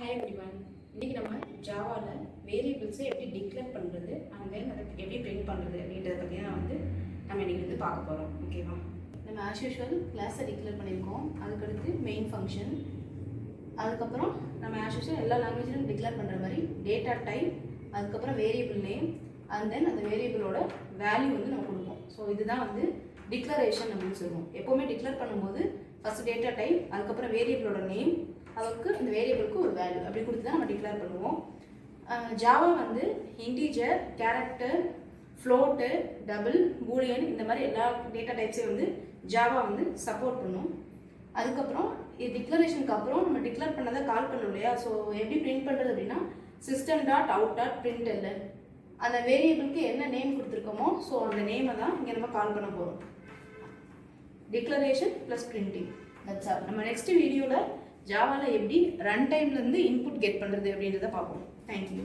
Hi everyone. இன்றைக்கி நம்ம ஜாவாவில் வேரியபிள்ஸை எப்படி டிக்ளேர் பண்ணுறது அண்ட் தென் அதை எப்படி பிரிண்ட் பண்ணுறது அப்படின்றத பற்றி தான் நம்ம இன்றைக்கி பார்க்க போகிறோம். ஓகேவா? நம்ம ஆஸ் யூஷுவல் கிளாஸை டிக்ளேர் பண்ணியிருக்கோம். அதுக்கடுத்து மெயின் ஃபங்க்ஷன், அதுக்கப்புறம் நம்ம ஆஸ் யூஷுவல் எல்லா லாங்குவேஜிலும் டிக்ளேர் பண்ணுற மாதிரி டேட்டா டைப், அதுக்கப்புறம் வேரியபிள் நேம் அண்ட் தென் அந்த வேரியபிளோட வேல்யூ நம்ம கொடுப்போம். ஸோ இதுதான் டிக்ளரேஷன் அப்படின்னு சொல்லுவோம். எப்போவுமே டிக்ளேர் பண்ணும்போது ஃபஸ்ட் டேட்டா டைப், அதுக்கப்புறம் வேரியபிளோட நேம், அதுக்கு இந்த வேரியபிளுக்கு ஒரு வேல்யூ அப்படி கொடுத்து தான் நம்ம டிக்ளேர் பண்ணுவோம். Java integer, character, float, double, Boolean இந்த மாதிரி எல்லா டேட்டா டைப்ஸையும் ஜாவா சப்போர்ட் பண்ணும். அதுக்கப்புறம் இது டிக்ளரேஷனுக்கு அப்புறம் நம்ம டிக்ளேர் பண்ணதை கால் பண்ணோம் இல்லையா? ஸோ எப்படி பிரிண்ட் பண்ணுறது அப்படின்னா system.out.println அந்த வேரியபிளுக்கு என்ன நேம் கொடுத்துருக்கோமோ ஸோ அந்த நேமை தான் இங்கே நம்ம கால் பண்ண போகிறோம். Declaration plus printing, that's all. நம்ம நெக்ஸ்ட் வீடியோவில் ஜாவாவில் எப்படி ரன் டைம்லேருந்து இன்புட் கெட் பண்ணுறது அப்படின்றத பார்ப்போம். தேங்க்யூ.